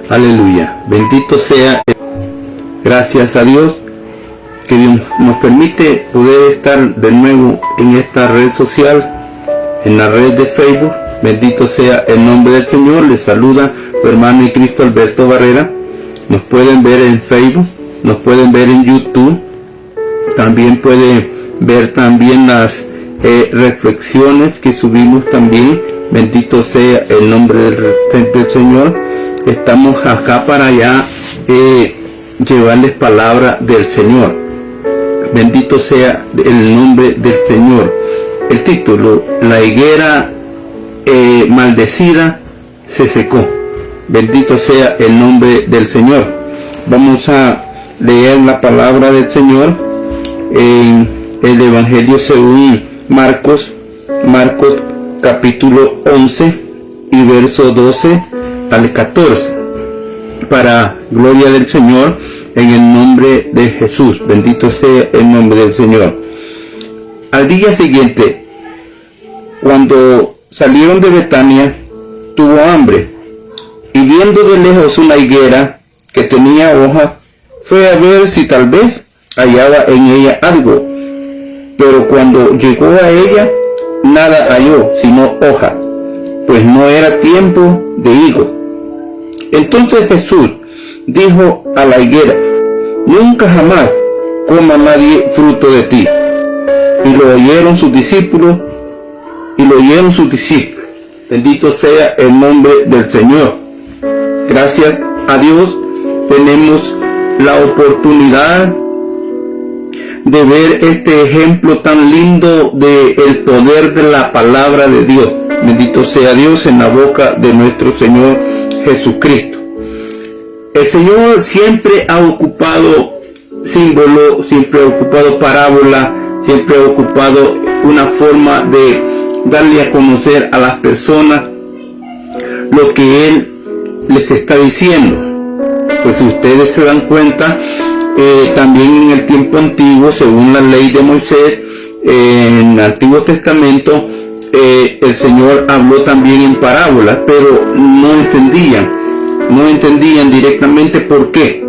Aleluya. Bendito sea. Gracias a Dios que Dios nos permite poder estar de nuevo en esta red social, en la red de Facebook. Bendito sea el nombre del Señor. Les saluda su hermano y Cristo Alberto Barrera. Nos pueden ver en Facebook, nos pueden ver en YouTube. También pueden ver también las reflexiones que subimos también. Bendito sea el nombre del Señor. Estamos acá para ya llevarles palabra del Señor. Bendito sea el nombre del Señor. El título: la higuera maldecida se secó. Bendito sea el nombre del Señor. Vamos a leer la palabra del Señor en el Evangelio según Marcos capítulo 11 y verso 12 al 14, para gloria del Señor, en el nombre de Jesús. Bendito sea el nombre del Señor. Al día siguiente, cuando salieron de Betania, tuvo hambre, y viendo de lejos una higuera que tenía hojas, fue a ver si tal vez hallaba en ella algo. Pero cuando llegó a ella, nada halló sino hoja, pues no era tiempo de higo. Entonces Jesús dijo a la higuera: nunca jamás coma nadie fruto de ti. Y lo oyeron sus discípulos. Bendito sea el nombre del Señor. Gracias a Dios tenemos la oportunidad de ver este ejemplo tan lindo del poder de la palabra de Dios. Bendito sea Dios en la boca de nuestro Señor Jesucristo. El Señor siempre ha ocupado símbolo, siempre ha ocupado parábola, siempre ha ocupado una forma de darle a conocer a las personas lo que Él les está diciendo. Pues si ustedes se dan cuenta, también en el tiempo antiguo, según la ley de Moisés, en el Antiguo Testamento, el Señor habló también en parábolas, pero no entendían directamente. ¿Por qué?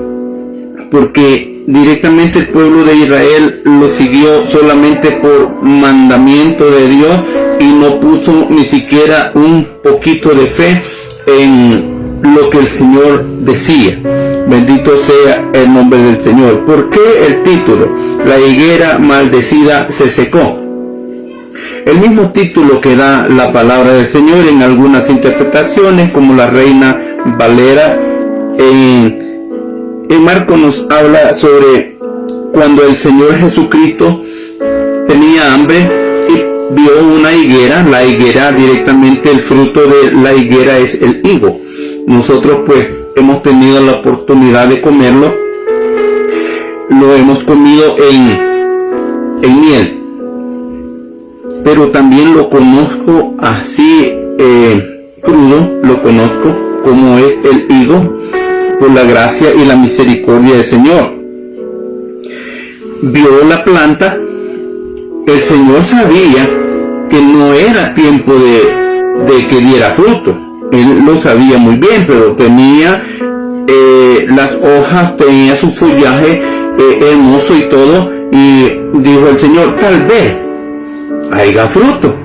Porque directamente el pueblo de Israel lo siguió solamente por mandamiento de Dios y no puso ni siquiera un poquito de fe en lo que el Señor decía. Bendito sea el nombre del Señor. ¿Por qué el título? La higuera maldecida se secó. El mismo título que da la palabra del Señor en algunas interpretaciones, como la Reina Valera. En Marcos nos habla sobre cuando el Señor Jesucristo tenía hambre y vio una higuera. La higuera, directamente el fruto de la higuera es el higo. Nosotros pues hemos tenido la oportunidad de comerlo. Lo hemos comido en miel. Pero también lo conozco así crudo, lo conozco como es el higo, por la gracia y la misericordia del Señor. Vio la planta. El Señor sabía que no era tiempo de que diera fruto. Él lo sabía muy bien, pero tenía las hojas, tenía su follaje hermoso y todo, y dijo el Señor: tal vez haya fruto.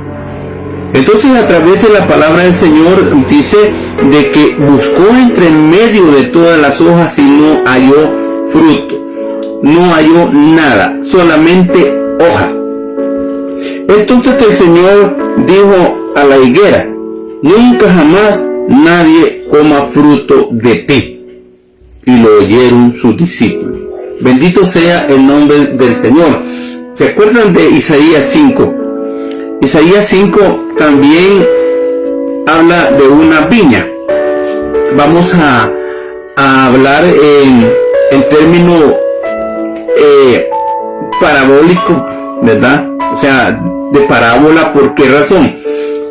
Entonces, a través de la palabra del Señor dice de que buscó entre medio de todas las hojas y no halló fruto, no halló nada, solamente hoja. Entonces el Señor dijo a la higuera: nunca jamás nadie coma fruto de ti. Y lo oyeron sus discípulos. Bendito sea el nombre del Señor. ¿Se acuerdan de Isaías 5? Isaías 5 también habla de una viña. Vamos a hablar en términos parabólicos, ¿verdad? O sea, de parábola. ¿Por qué razón?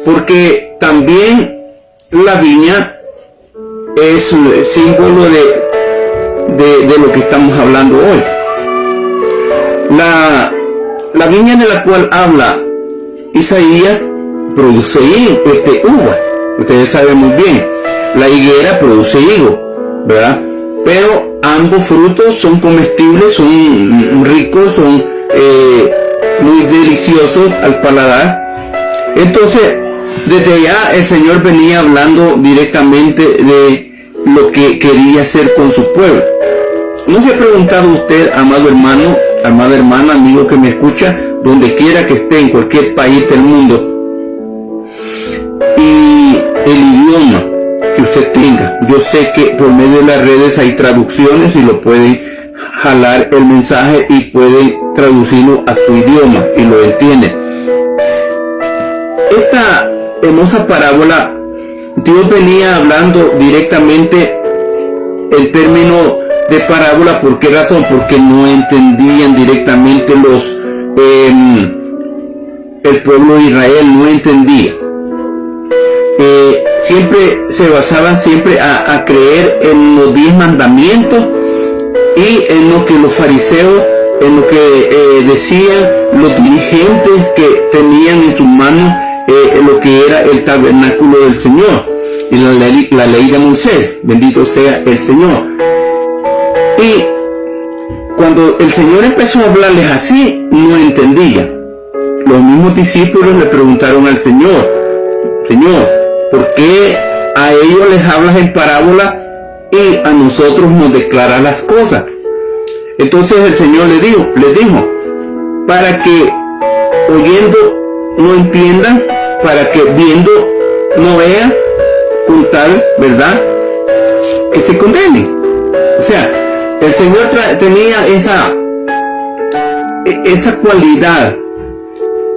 Porque también la viña es símbolo de lo que estamos hablando hoy. La viña de la cual habla Isaías produce uva. Ustedes saben muy bien, la higuera produce higo. ¿verdad? Pero ambos frutos son comestibles, son ricos, son muy deliciosos al paladar. Entonces, desde allá el Señor venía hablando directamente de lo que quería hacer con su pueblo. ¿No se ha preguntado usted, amado hermano, amada hermana, amigo que me escucha, donde quiera que esté, en cualquier país del mundo, y el idioma que usted tenga? Yo sé que por medio de las redes hay traducciones y lo pueden jalar el mensaje y pueden traducirlo a su idioma y lo entienden. Esta hermosa parábola, Dios venía hablando directamente el término de parábola. ¿Por qué razón? Porque no entendían directamente el pueblo de Israel no entendía. Siempre se basaban a creer en los 10 mandamientos y en lo que los fariseos, en lo que decían los dirigentes que tenían en sus manos lo que era el tabernáculo del Señor y la ley de Moisés. Bendito sea el Señor. Y cuando el Señor empezó a hablarles así, no entendían. Los mismos discípulos le preguntaron al Señor: Señor, ¿por qué a ellos les hablas en parábola y a nosotros nos declaras las cosas? Entonces el Señor les dijo, para que oyendo no entiendan, para que viendo no vean, con tal, ¿verdad?, que se condenen. O sea, el Señor tenía esa cualidad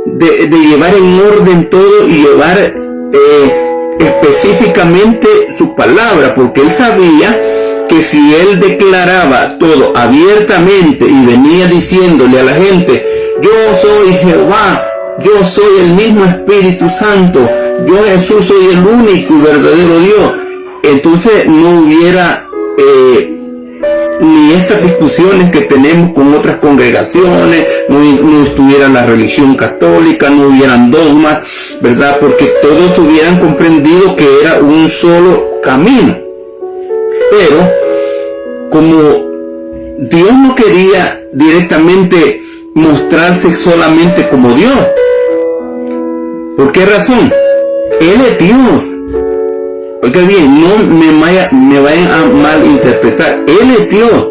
de llevar en orden todo y llevar específicamente su palabra, porque Él sabía que si Él declaraba todo abiertamente y venía diciéndole a la gente: yo soy Jehová, yo soy el mismo Espíritu Santo, yo Jesús soy el único y verdadero Dios, entonces no hubiera ni estas discusiones que tenemos con otras congregaciones, no estuviera la religión católica, no hubieran dogmas, ¿verdad? Porque todos hubieran comprendido que era un solo camino. Pero como Dios no quería directamente mostrarse solamente como Dios, ¿por qué razón? Él es Dios. Oiga bien, no me vayan a malinterpretar. Él es Dios.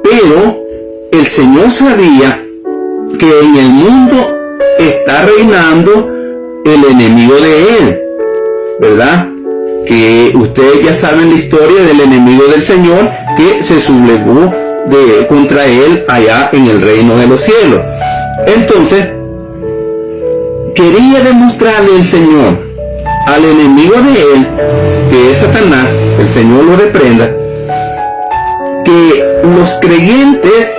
Pero el Señor sabía que en el mundo está reinando el enemigo de Él, ¿verdad? Que ustedes ya saben la historia del enemigo del Señor que se sublevó contra Él allá en el reino de los cielos. Entonces, quería demostrarle el Señor al enemigo de Él, que es Satanás, el Señor lo reprenda, que los creyentes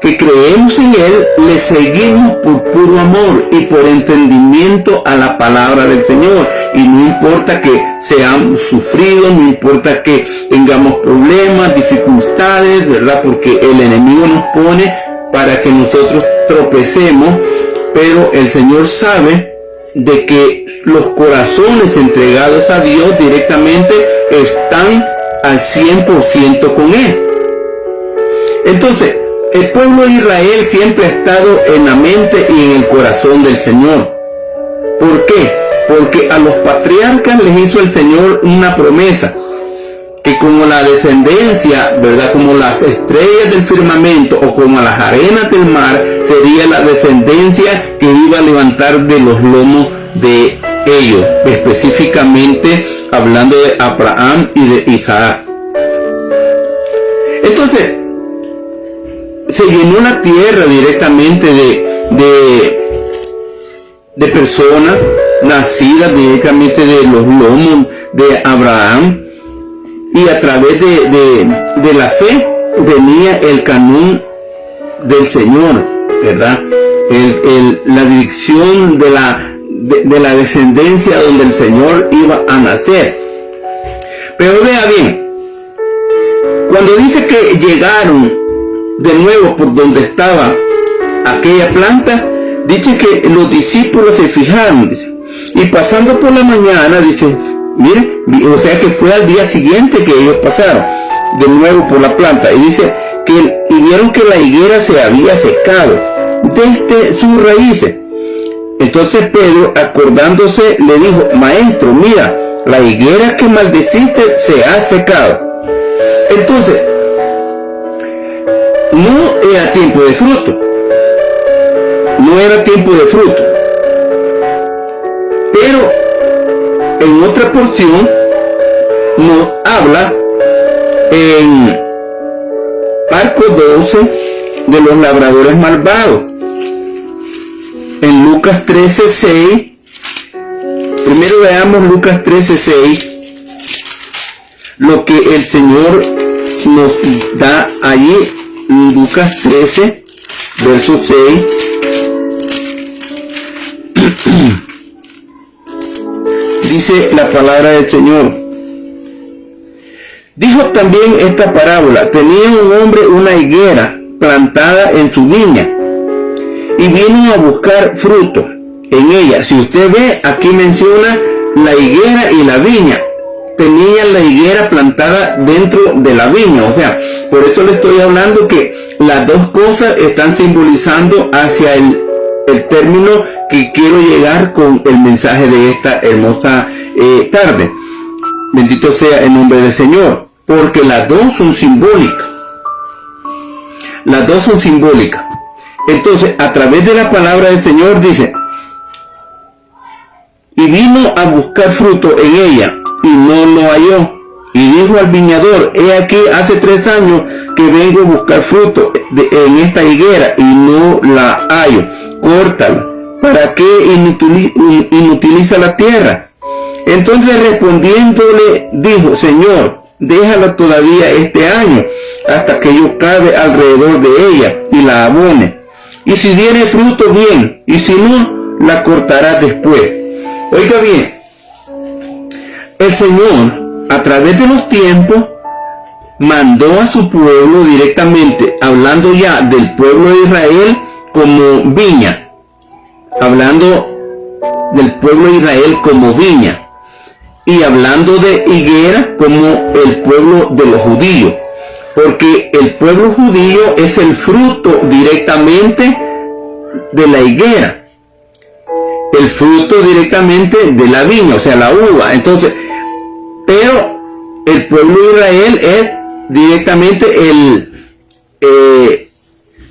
que creemos en Él le seguimos por puro amor y por entendimiento a la palabra del Señor, y no importa que seamos sufridos, no importa que tengamos problemas, dificultades, ¿verdad? Porque el enemigo nos pone para que nosotros tropecemos, pero el Señor sabe de que los corazones entregados a Dios directamente están al 100% con Él. Entonces, el pueblo de Israel siempre ha estado en la mente y en el corazón del Señor. ¿Por qué? Porque a los patriarcas les hizo el Señor una promesa, que como la descendencia, ¿verdad?, como las estrellas del firmamento o como las arenas del mar, sería la descendencia que iba a levantar de los lomos de ellos, específicamente hablando de Abraham y de Isaac. Entonces, se llenó la tierra directamente de personas nacidas directamente de los lomos de Abraham, y a través de la fe venía el canón del Señor, ¿verdad? La dirección de la descendencia donde el Señor iba a nacer. Pero vea bien, cuando dice que llegaron de nuevo por donde estaba aquella planta, dice que los discípulos se fijaron, dice, y pasando por la mañana, dice, Mire, o sea que fue al día siguiente que ellos pasaron de nuevo por la planta, y dice y vieron que la higuera se había secado desde sus raíces. Entonces Pedro, acordándose, le dijo: Maestro, mira, la higuera que maldeciste se ha secado. Entonces, no era tiempo de fruto. No era tiempo de fruto. Pero en otra porción nos habla en Marcos 12 de los labradores malvados. En Lucas 13:6, primero veamos Lucas 13:6, lo que el Señor nos da allí. Lucas 13, verso 6. Dice la palabra del Señor: dijo también esta parábola: tenía un hombre una higuera plantada en su viña, y vino a buscar fruto en ella. Si usted ve, aquí menciona la higuera y la viña. Tenía la higuera plantada dentro de la viña. O sea, por eso le estoy hablando que las dos cosas están simbolizando hacia el término que quiero llegar con el mensaje de esta hermosa tarde. Bendito sea el nombre del Señor, porque las dos son simbólicas. Las dos son simbólicas. Entonces, a través de la palabra del Señor dice: y vino a buscar fruto en ella, y no lo halló. Y dijo al viñador: he aquí, hace 3 años que vengo a buscar fruto en esta higuera, y no la hallo. Córtala. ¿Para qué inutiliza la tierra? Entonces respondiéndole dijo: Señor, déjala todavía este año, hasta que yo cabe alrededor de ella y la abone. Y si diere fruto, bien, y si no, la cortarás después. Oiga bien, el Señor, a través de los tiempos, mandó a su pueblo directamente, hablando ya del pueblo de Israel como viña, hablando del pueblo de Israel como viña, y hablando de higuera como el pueblo de los judíos, porque el pueblo judío es el fruto directamente de la higuera, el fruto directamente de la viña, o sea, la uva. Entonces, pero el pueblo de Israel es directamente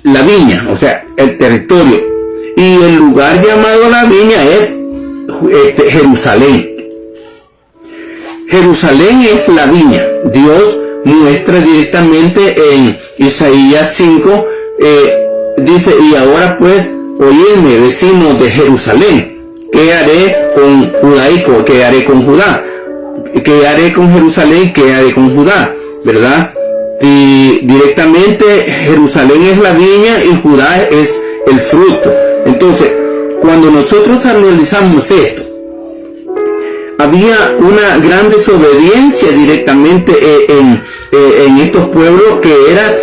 la viña, o sea, el territorio, y el lugar llamado la viña es Jerusalén. Jerusalén es la viña. Dios muestra directamente en Isaías 5, dice: y ahora pues, oídme, vecinos de Jerusalén, ¿qué haré con judaico? ¿Qué haré con Judá? ¿Qué haré con Jerusalén? ¿Qué haré con Judá? ¿Verdad? Y directamente Jerusalén es la viña y Judá es el fruto. Entonces, cuando nosotros analizamos esto, había una gran desobediencia directamente en estos pueblos, que era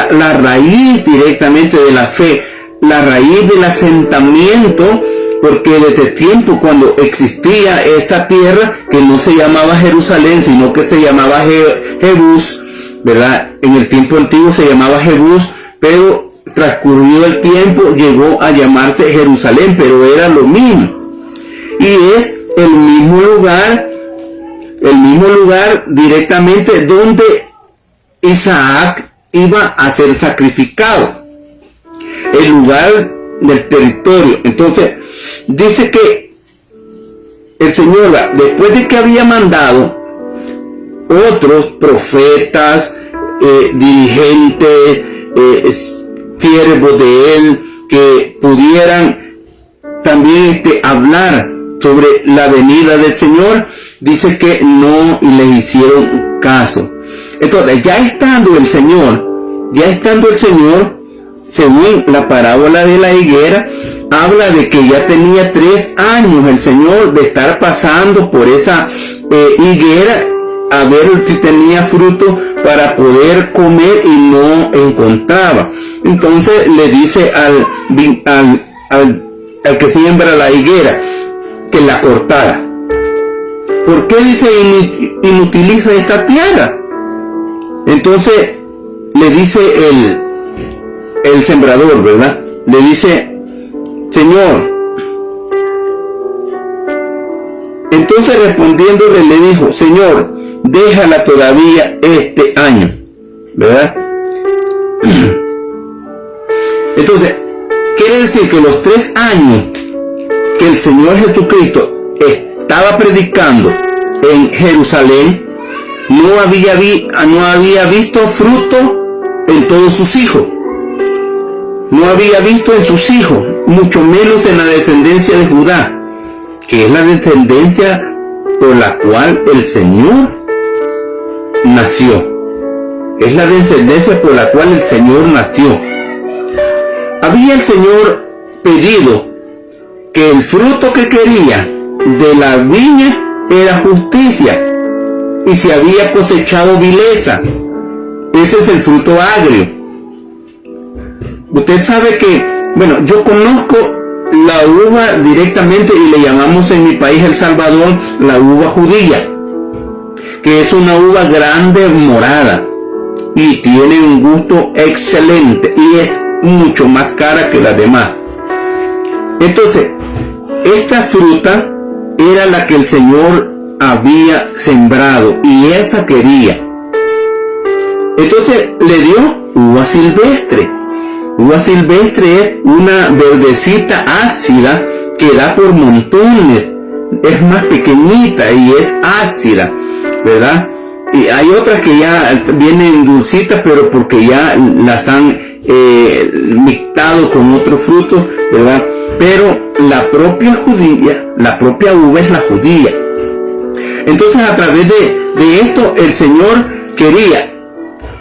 la raíz directamente de la fe, la raíz del asentamiento, porque desde tiempo cuando existía esta tierra, que no se llamaba Jerusalén, sino que se llamaba Jebús, ¿verdad? En el tiempo antiguo se llamaba Jebús, pero transcurrido el tiempo llegó a llamarse Jerusalén, pero era lo mismo. Y es el mismo lugar directamente donde Isaac iba a ser sacrificado, el lugar del territorio. Entonces dice que el Señor, después de que había mandado otros profetas, dirigentes, siervos de él, que pudieran también hablar sobre la venida del Señor, dice que no les hicieron caso. Entonces, ya estando el Señor, según la parábola de la higuera, habla de que ya tenía 3 años el Señor de estar pasando por esa higuera a ver si tenía fruto para poder comer, y no encontraba. Entonces le dice al que siembra la higuera que la cortara. ¿por qué dice inutiliza esta tierra? Entonces le dice el sembrador, ¿verdad? Le dice, Señor. Entonces respondiéndole le dijo, Señor, déjala todavía este año, ¿verdad? Entonces, quiere decir que los 3 años que el Señor Jesucristo estaba predicando en Jerusalén, no había visto fruto en todos sus hijos. No había visto en sus hijos, mucho menos en la descendencia de Judá, que es la descendencia por la cual el Señor nació. Es la descendencia por la cual el Señor nació. Había el Señor pedido que el fruto que quería de la viña era justicia, y se había cosechado vileza. Ese es el fruto agrio. Usted sabe que, bueno, yo conozco la uva directamente y le llamamos en mi país, El Salvador, la uva judía, que es una uva grande morada y tiene un gusto excelente y es mucho más cara que las demás. Entonces, esta fruta era la que el Señor había sembrado y esa quería. Entonces le dio uva silvestre. Uva silvestre es una verdecita ácida que da por montones. Es más pequeñita y es ácida, ¿verdad? Y hay otras que ya vienen dulcitas, pero porque ya las han mixtado con otros frutos, ¿verdad? Pero la propia uva es la judía. Entonces, a través de esto, el Señor quería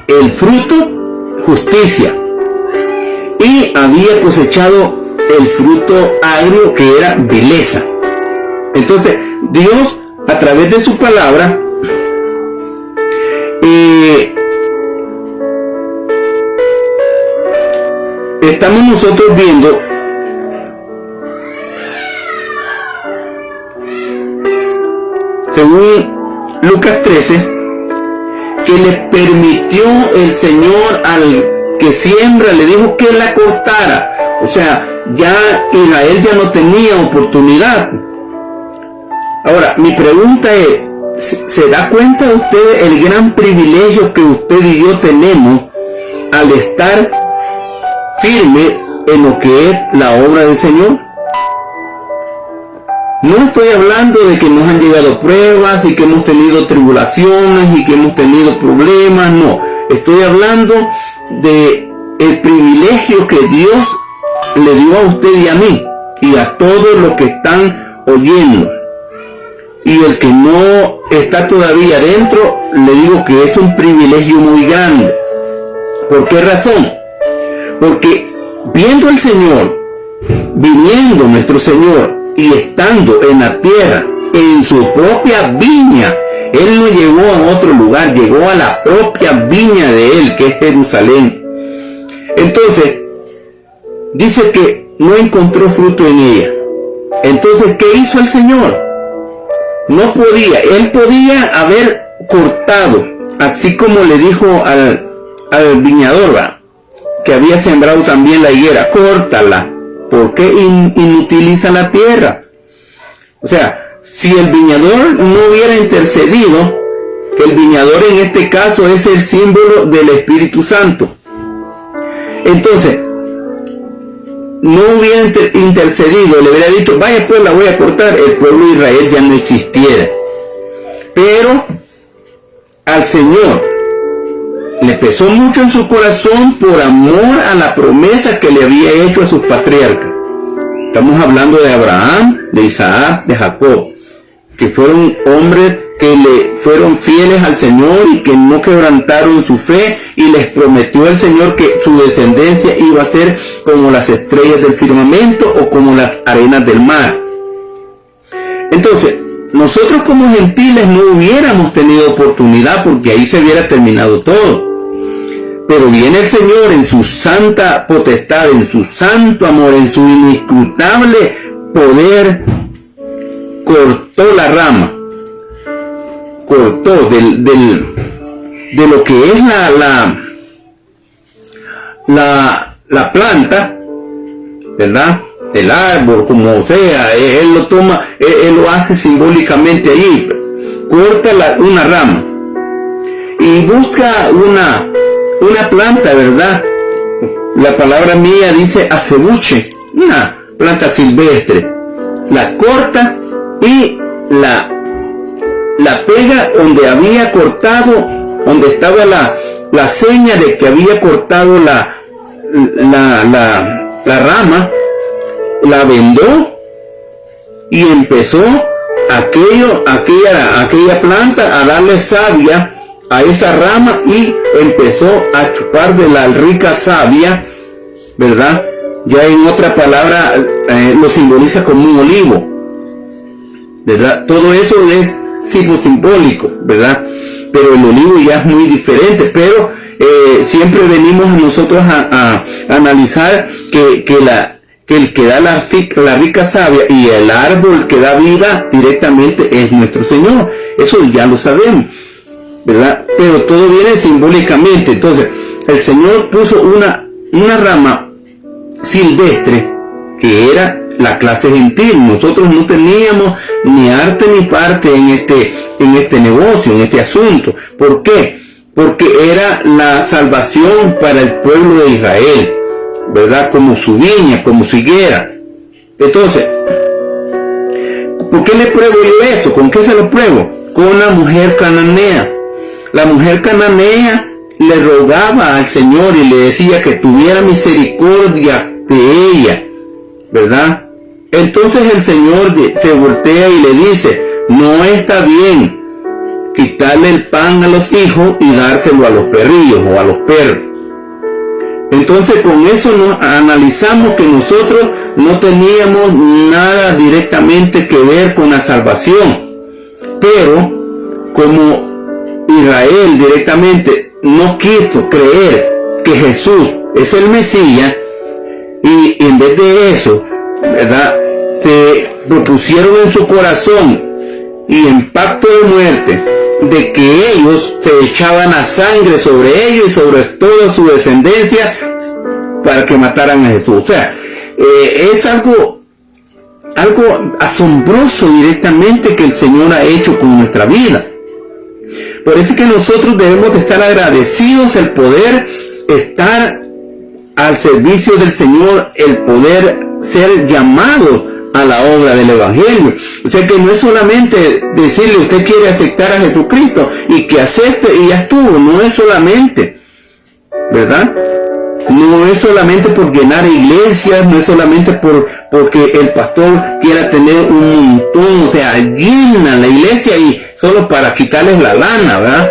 el fruto, justicia, y había cosechado el fruto agrio, que era vileza. Entonces, Dios, a través de su palabra, estamos nosotros viendo según Lucas 13, que le permitió el Señor al que siembra, le dijo que la cortara. O sea, ya Israel ya no tenía oportunidad. Ahora, mi pregunta es, ¿se da cuenta usted el gran privilegio que usted y yo tenemos al estar firme en lo que es la obra del Señor? No estoy hablando de que nos han llegado pruebas y que hemos tenido tribulaciones y que hemos tenido problemas, no. Estoy hablando de el privilegio que Dios le dio a usted y a mí y a todos los que están oyendo. Y el que no está todavía dentro, le digo que es un privilegio muy grande. ¿Por qué razón? Porque viendo al Señor, viniendo nuestro Señor, y estando en la tierra, en su propia viña, Él no llegó a otro lugar, llegó a la propia viña de Él, que es Jerusalén. Entonces, dice que no encontró fruto en ella. Entonces, ¿qué hizo el Señor? No podía, Él podía haber cortado, así como le dijo al viñador, ¿va?, que había sembrado también la higuera, córtala. ¿Por qué inutiliza la tierra? O sea, si el viñador no hubiera intercedido, el viñador en este caso es el símbolo del Espíritu Santo. Entonces, no hubiera intercedido, le hubiera dicho, vaya pues la voy a cortar, el pueblo de Israel ya no existiera. Pero al Señor le pesó mucho en su corazón por amor a la promesa que le había hecho a sus patriarcas. Estamos hablando de Abraham, de Isaac, de Jacob, que fueron hombres que le fueron fieles al Señor y que no quebrantaron su fe, y les prometió el Señor que su descendencia iba a ser como las estrellas del firmamento o como las arenas del mar. Entonces, nosotros como gentiles no hubiéramos tenido oportunidad, porque ahí se hubiera terminado todo. Pero viene el Señor en su santa potestad, en su santo amor, en su inescrutable poder, cortó la rama cortó de lo que es la planta, ¿verdad? El árbol, como sea, él lo toma, él lo hace simbólicamente ahí, corta una rama y busca una planta, ¿verdad? La palabra mía dice acebuche, una planta silvestre, la corta y la pega donde había cortado, donde estaba la seña de que había cortado la rama, la vendó y empezó aquella planta a darle savia a esa rama y empezó a chupar de la rica savia, ¿verdad? Ya en otra palabra lo simboliza como un olivo, ¿verdad? Todo eso es simbólico, ¿verdad? Pero el olivo ya es muy diferente, pero siempre venimos a nosotros a analizar que el que da la rica savia y el árbol que da vida directamente es nuestro Señor. Eso ya lo sabemos, ¿verdad? Pero todo viene simbólicamente. Entonces, el Señor puso una rama silvestre que era la clase gentil. Nosotros no teníamos ni arte ni parte en este negocio, en este asunto. ¿Por qué? Porque era la salvación para el pueblo de Israel, ¿verdad? Como su viña, como su higuera. Entonces, ¿por qué le pruebo yo esto? ¿Con qué se lo pruebo? Con la mujer cananea. La mujer cananea le rogaba al Señor y le decía que tuviera misericordia de ella, ¿verdad? Entonces el Señor se voltea y le dice, no está bien quitarle el pan a los hijos y dárselo a los perrillos o a los perros. Entonces con eso nos analizamos que nosotros no teníamos nada directamente que ver con la salvación, pero como Israel directamente no quiso creer que Jesús es el Mesías, y en vez de eso, ¿verdad?, se propusieron en su corazón y en pacto de muerte de que ellos se echaban la sangre sobre ellos y sobre toda su descendencia para que mataran a Jesús. O sea, es algo asombroso directamente que el Señor ha hecho con nuestra vida. Por eso es que nosotros debemos de estar agradecidos el poder estar al servicio del Señor, el poder ser llamado a la obra del Evangelio. O sea que no es solamente decirle usted quiere aceptar a Jesucristo y que acepte y ya estuvo, no es solamente, ¿verdad? No es solamente por llenar iglesias, no es solamente porque el pastor quiera tener un montón, o sea, llena la iglesia y solo para quitarles la lana, ¿verdad?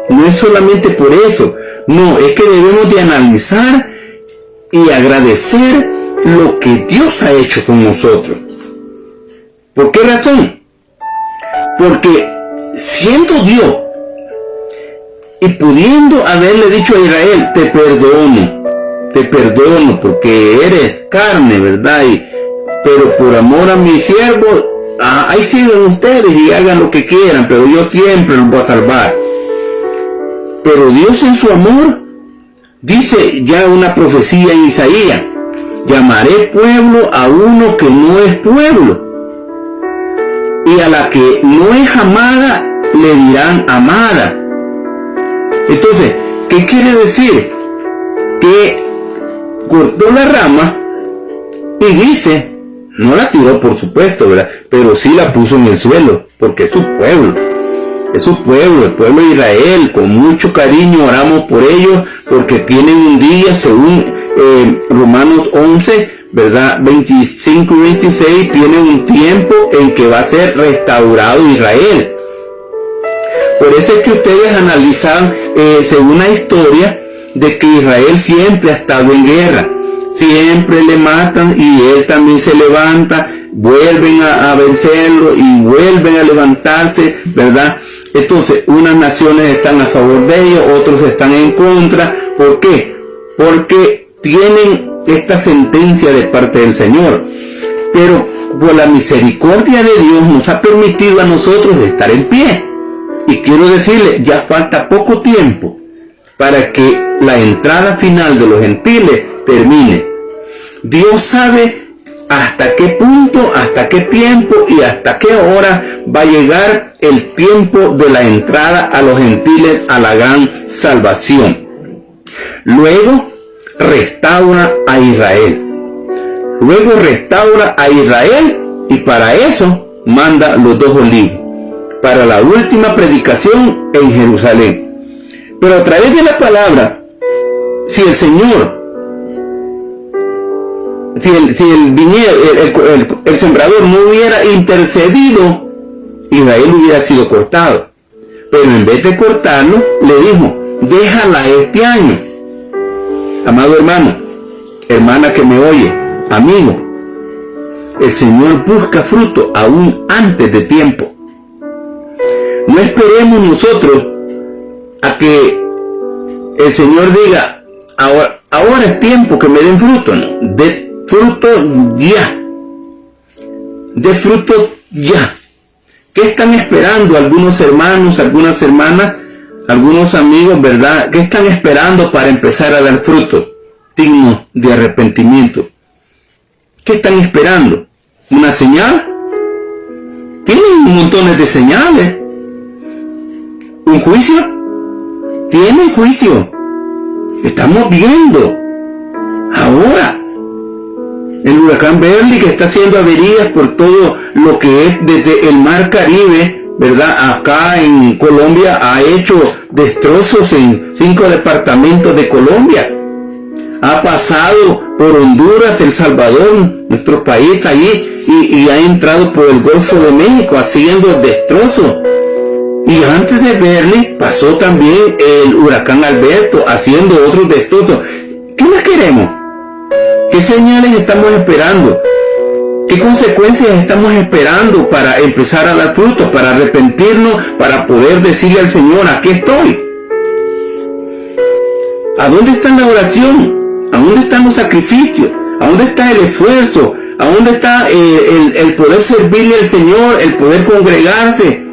No es solamente por eso, no, es que debemos de analizar y agradecer lo que Dios ha hecho con nosotros. ¿Por qué razón? Porque siendo Dios y pudiendo haberle dicho a Israel, te perdono porque eres carne, ¿verdad? Pero por amor a mi siervo, ahí siguen ustedes y hagan lo que quieran, pero yo siempre los voy a salvar. Pero Dios en su amor dice ya una profecía en Isaías, llamaré pueblo a uno que no es pueblo, y a la que no es amada le dirán amada. Entonces, ¿qué quiere decir? Que cortó la rama y dice, no la tiró por supuesto, ¿verdad?, pero sí la puso en el suelo, porque es su pueblo. Es su pueblo, el pueblo de Israel. Con mucho cariño oramos por ellos, porque tienen un día, según Romanos 11, ¿verdad?, 25 y 26, tienen un tiempo en que va a ser restaurado Israel. Por eso es que ustedes analizan, según la historia, de que Israel siempre ha estado en guerra. Siempre le matan y él también se levanta, vuelven a vencerlo y vuelven a levantarse, ¿verdad? Entonces, unas naciones están a favor de ellos, otros están en contra. ¿Por qué? Porque tienen esta sentencia de parte del Señor. Pero por la misericordia de Dios nos ha permitido a nosotros estar en pie. Y quiero decirle, ya falta poco tiempo para que la entrada final de los gentiles termine. Dios sabe hasta qué punto, hasta qué tiempo y hasta qué hora va a llegar el tiempo de la entrada a los gentiles a la gran salvación. Luego restaura a Israel. Luego restaura a Israel y para eso manda los 2 olivos, para la última predicación en Jerusalén. Pero a través de la palabra, si el Señor, el sembrador no hubiera intercedido, Israel hubiera sido cortado. Pero en vez de cortarlo, le dijo, déjala este año. Amado hermano, hermana que me oye, amigo, el Señor busca fruto aún antes de tiempo. No esperemos nosotros a que el Señor diga, ahora es tiempo que me den fruto. No, de fruto ya. De fruto ya. ¿Qué están esperando algunos hermanos, algunas hermanas, algunos amigos, verdad? ¿Qué están esperando para empezar a dar fruto digno de arrepentimiento? ¿Qué están esperando? ¿Una señal? Tienen montones de señales. ¿Un juicio? Tienen juicio. Estamos viendo ahora el huracán Beryl, que está haciendo averías por todo lo que es desde el mar Caribe, ¿verdad? Acá en Colombia ha hecho destrozos en 5 departamentos de Colombia. Ha pasado por Honduras, El Salvador, nuestro país allí, y ha entrado por el Golfo de México haciendo destrozos. Y antes de Beryl pasó también el huracán Alberto haciendo otros destrozos. ¿Qué más queremos? ¿Qué señales estamos esperando? ¿Qué consecuencias estamos esperando para empezar a dar frutos, para arrepentirnos, para poder decirle al Señor, aquí estoy? ¿A dónde está la oración? ¿A dónde están los sacrificios? ¿A dónde está el esfuerzo? ¿A dónde está el poder servirle al Señor, el poder congregarse?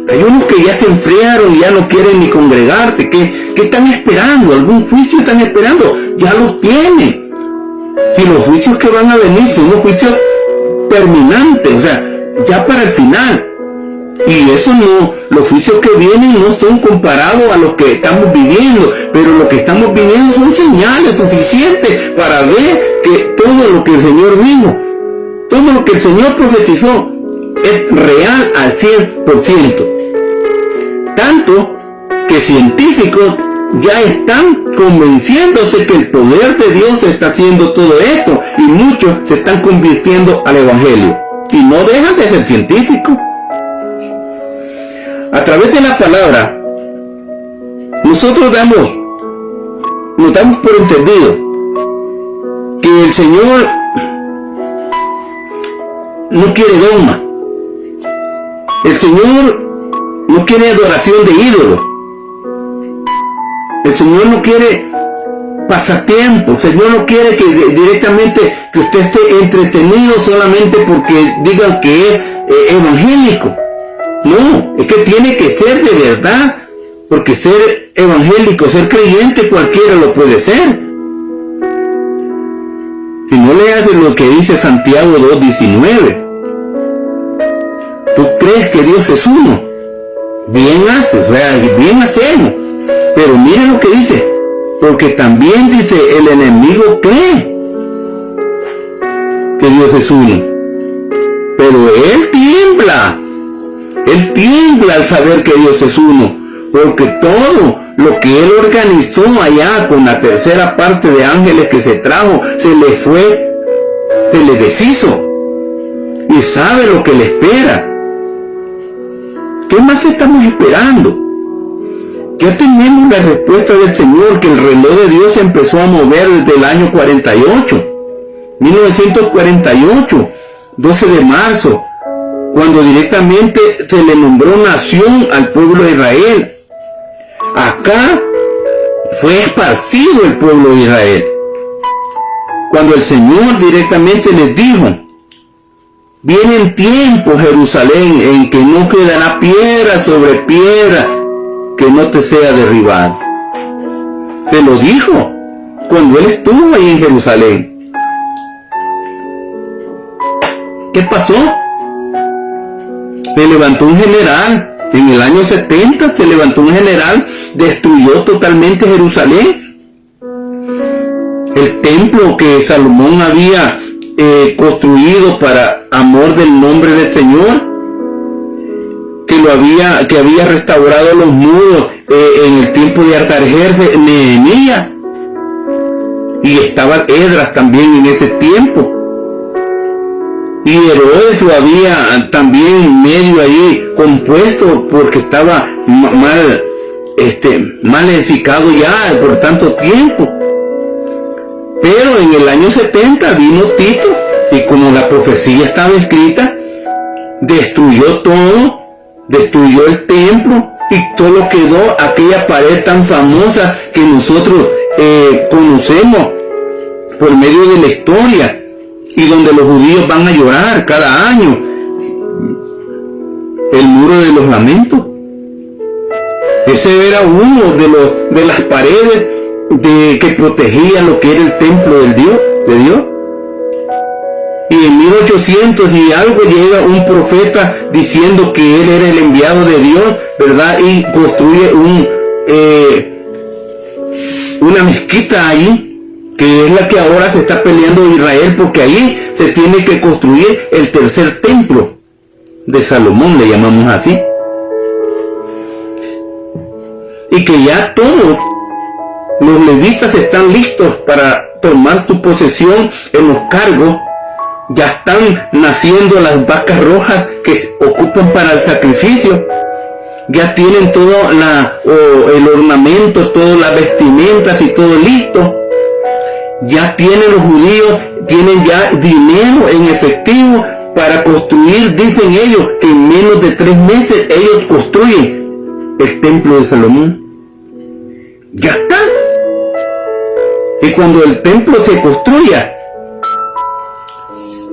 Hay unos que ya se enfriaron y ya no quieren ni congregarse. ¿Qué están esperando? ¿Algún juicio están esperando? Ya los tienen. Si los juicios que van a venir son unos juicios terminantes, o sea, ya para el final. Y eso no, los juicios que vienen no son comparados a los que estamos viviendo, pero lo que estamos viviendo son señales suficientes para ver que todo lo que el Señor dijo, todo lo que el Señor profetizó es real al 100%. Tanto que científicos ya están convenciéndose que el poder de Dios está haciendo todo esto, y muchos se están convirtiendo al Evangelio y no dejan de ser científicos. A través de la palabra nosotros nos damos por entendido que el Señor no quiere dogma. El Señor no quiere adoración de ídolos. El Señor no quiere pasatiempo. El Señor no quiere que directamente que usted esté entretenido solamente porque digan que es evangélico. No, es que tiene que ser de verdad, porque ser evangélico, ser creyente, cualquiera lo puede ser. Si no le haces lo que dice Santiago 2:19, tú crees que Dios es uno, bien haces, bien hacemos, pero mira lo que dice, porque también dice el enemigo cree que Dios es uno, pero él tiembla al saber que Dios es uno, porque todo lo que él organizó allá con la tercera parte de ángeles que se trajo, se le deshizo, y sabe lo que le espera. ¿Qué más estamos esperando? Ya tenemos la respuesta del Señor, que el reloj de Dios se empezó a mover desde el año 1948, 12 de marzo, cuando directamente se le nombró nación al pueblo de Israel. Acá fue esparcido el pueblo de Israel. Cuando el Señor directamente les dijo Vienen tiempos, Jerusalén, en que no quedará piedra sobre piedra que no te sea derribada. Te lo dijo cuando él estuvo ahí en Jerusalén. ¿Qué pasó? Se levantó un general. En el año 70 se levantó un general, destruyó totalmente Jerusalén. El templo que Salomón había construido para amor del nombre del Señor, que había restaurado los muros en el tiempo de Artajerjes, Nehemías, y estaba Esdras también en ese tiempo. Y Herodes lo había también medio ahí compuesto porque estaba mal edificado ya por tanto tiempo. Pero en el año 70 vino Tito y como la profecía estaba escrita, destruyó todo, destruyó el templo y todo quedó aquella pared tan famosa que nosotros conocemos por medio de la historia. Y donde los judíos van a llorar cada año, el muro de los lamentos. Ese era uno de las paredes que protegía lo que era el templo de Dios. Y en 1800 y algo llega un profeta diciendo que él era el enviado de Dios, ¿verdad? Y construye una mezquita allí, que es la que ahora se está peleando Israel, porque ahí se tiene que construir el tercer templo de Salomón, le llamamos así. Y que ya todos los levitas están listos para tomar su posesión en los cargos. Ya están naciendo las vacas rojas que se ocupan para el sacrificio. Ya tienen todo el ornamento, todas las vestimentas y todo listo. Ya tienen los judíos, tienen ya dinero en efectivo para construir, dicen ellos, que en menos de 3 meses ellos construyen el templo de Salomón. Ya está. Y cuando el templo se construya,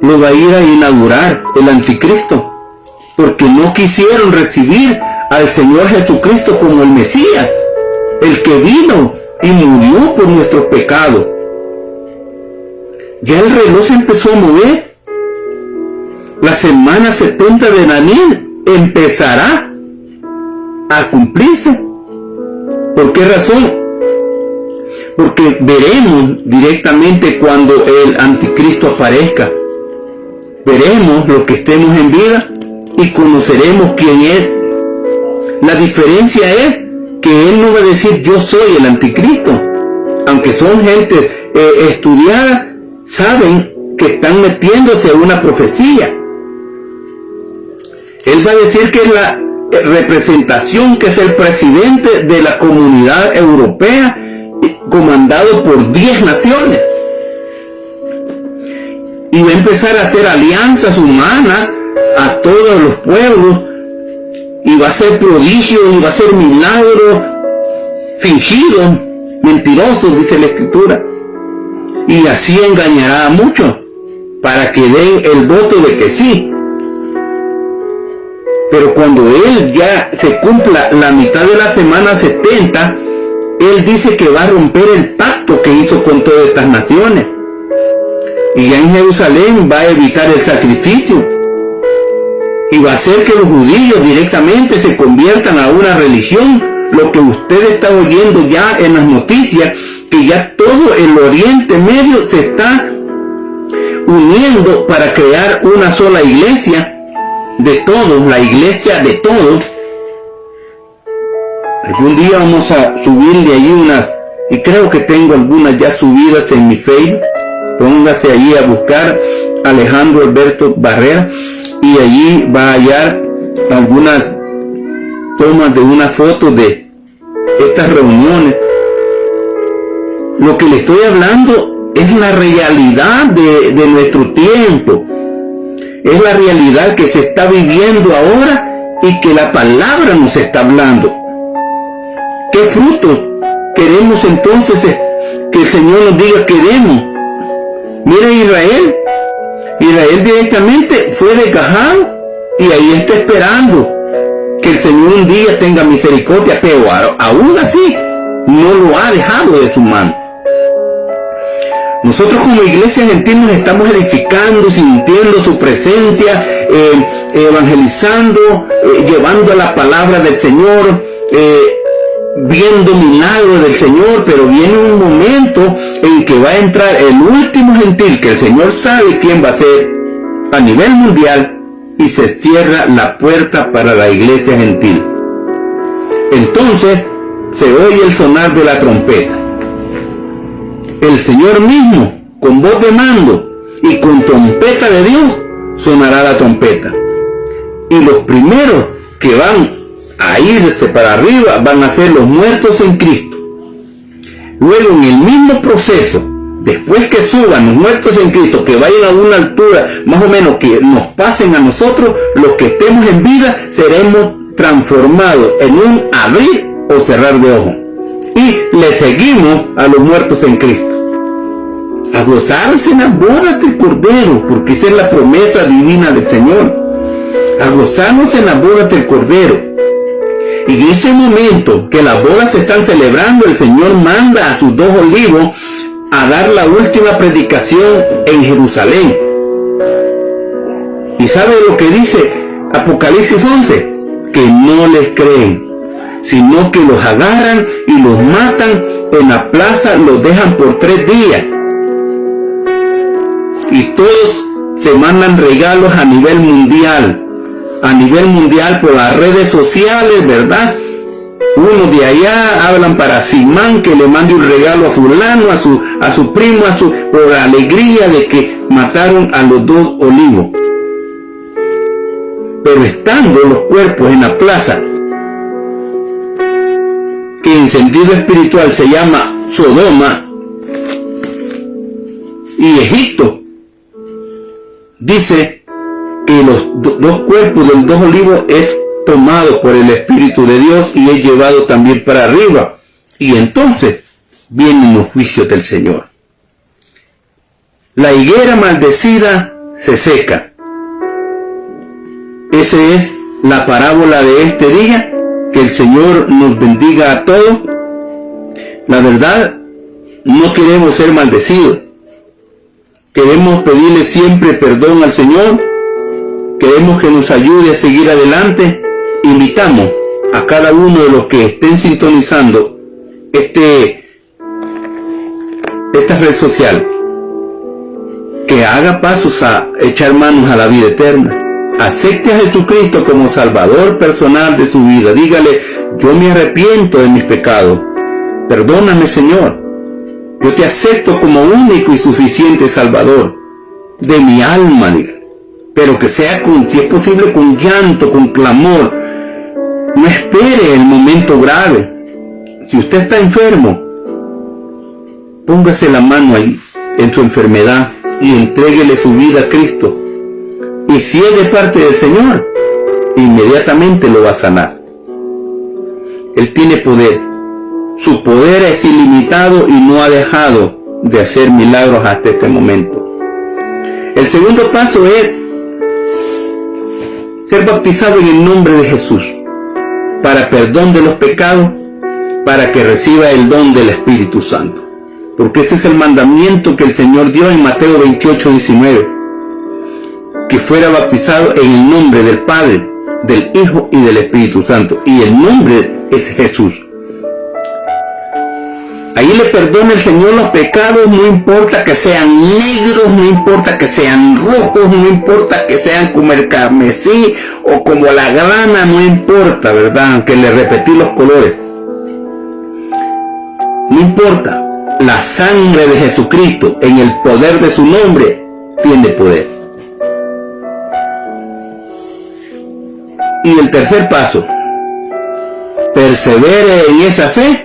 lo va a ir a inaugurar el anticristo, porque no quisieron recibir al Señor Jesucristo como el Mesías, el que vino y murió por nuestros pecados. Ya el reloj se empezó a mover. La semana 70 de Daniel empezará a cumplirse. ¿Por qué razón? Porque veremos directamente cuando el anticristo aparezca. Veremos los que estemos en vida y conoceremos quién es. La diferencia es que él no va a decir yo soy el anticristo. Aunque son gente estudiada, saben que están metiéndose a una profecía. Él va a decir que es la representación, que es el presidente de la comunidad europea, comandado por 10 naciones. Y va a empezar a hacer alianzas humanas a todos los pueblos, y va a hacer prodigios, y va a hacer milagros fingidos, mentirosos, dice la Escritura. Y así engañará a muchos para que den el voto de que sí. Pero cuando él ya se cumpla la mitad de la semana 70, él dice que va a romper el pacto que hizo con todas estas naciones. Y ya en Jerusalén va a evitar el sacrificio. Y va a hacer que los judíos directamente se conviertan a una religión, lo que usted está oyendo ya en las noticias, que ya todo el Oriente Medio se está uniendo para crear una sola iglesia de todos, la iglesia de todos. Algún día vamos a subirle allí unas, y creo que tengo algunas ya subidas en mi Facebook. Póngase allí a buscar Alejandro Alberto Barrera y allí va a hallar algunas tomas de una foto de estas reuniones. Lo que le estoy hablando es la realidad de nuestro tiempo. Es la realidad que se está viviendo ahora y que la palabra nos está hablando. ¿Qué frutos queremos entonces que el Señor nos diga que demos? Mira Israel Israel directamente fue desgajado y ahí está esperando que el Señor un día tenga misericordia, pero aún así no lo ha dejado de su mano. Nosotros como iglesia gentil nos estamos edificando, sintiendo su presencia, evangelizando, llevando la palabra del Señor, viendo milagros del Señor, pero viene un momento en que va a entrar el último gentil, que el Señor sabe quién va a ser a nivel mundial, y se cierra la puerta para la iglesia gentil. Entonces se oye el sonar de la trompeta. El Señor mismo, con voz de mando y con trompeta de Dios, sonará la trompeta. Y los primeros que van a irse para arriba van a ser los muertos en Cristo. Luego, en el mismo proceso, después que suban los muertos en Cristo, que vayan a una altura más o menos que nos pasen a nosotros, los que estemos en vida, seremos transformados en un abrir o cerrar de ojos. Y le seguimos a los muertos en Cristo. A gozarse en las bodas del Cordero, porque esa es la promesa divina del Señor. A gozarnos en las bodas del Cordero. Y en ese momento que las bodas se están celebrando, el Señor manda a sus 2 olivos a dar la última predicación en Jerusalén. ¿Y sabe lo que dice Apocalipsis 11? Que no les creen, sino que los agarran y los matan en la plaza, los dejan por 3 días. Y todos se mandan regalos a nivel mundial por las redes sociales, ¿verdad? Uno de allá hablan para Simán que le mande un regalo a fulano, a su primo, por la alegría de que mataron a los 2 olivos. Pero estando los cuerpos en la plaza, que en sentido espiritual se llama Sodoma y Egipto, dice que los 2 cuerpos de los 2 olivos es tomado por el Espíritu de Dios y es llevado también para arriba. Y entonces vienen los juicios del Señor. La higuera maldecida se seca. Esa es la parábola de este día. Que el Señor nos bendiga a todos. La verdad, no queremos ser maldecidos. Queremos pedirle siempre perdón al Señor. Queremos que nos ayude a seguir adelante. Invitamos a cada uno de los que estén sintonizando esta red social que haga pasos a echar manos a la vida eterna. Acepte a Jesucristo como Salvador personal de su vida. Dígale: yo me arrepiento de mis pecados. Perdóname, Señor. Yo te acepto como único y suficiente Salvador de mi alma. Pero que sea, si es posible, con llanto, con clamor. No espere el momento grave. Si usted está enfermo, póngase la mano ahí en su enfermedad y entréguele su vida a Cristo. Y si es de parte del Señor, inmediatamente lo va a sanar. Él tiene poder. Su poder es ilimitado y no ha dejado de hacer milagros hasta este momento. El segundo paso es ser bautizado en el nombre de Jesús, para perdón de los pecados, para que reciba el don del Espíritu Santo. Porque ese es el mandamiento que el Señor dio en Mateo 28:19. Que fuera bautizado en el nombre del Padre, del Hijo y del Espíritu Santo. Y el nombre es Jesús. Ahí le perdona el Señor los pecados, no importa que sean negros, no importa que sean rojos, no importa que sean como el carmesí o como la grana, no importa, ¿verdad? Aunque le repetí los colores. No importa. La sangre de Jesucristo, en el poder de su nombre, tiene poder. Y el tercer paso, persevere en esa fe,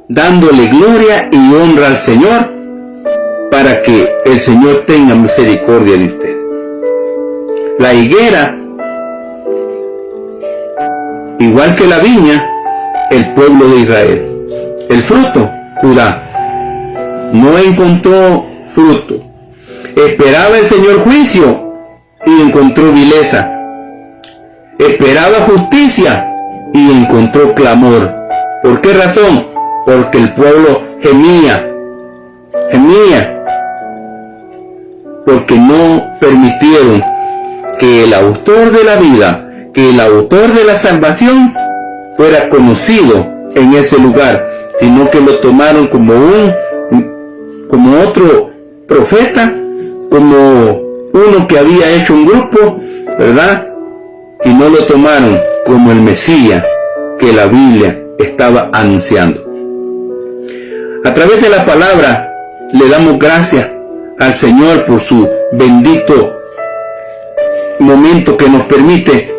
dándole gloria y honra al Señor, para que el Señor tenga misericordia de usted. La higuera, igual que la viña, el pueblo de Israel. El fruto, Judá, no encontró fruto. Esperaba el Señor juicio y encontró vileza. Esperaba justicia y encontró clamor. ¿Por qué razón? Porque el pueblo gemía. Porque no permitieron que el autor de la vida, que el autor de la salvación fuera conocido en ese lugar, sino que lo tomaron como otro profeta, como uno que había hecho un grupo, ¿verdad? Y no lo tomaron como el Mesías que la Biblia estaba anunciando. A través de la palabra le damos gracias al Señor por su bendito momento que nos permite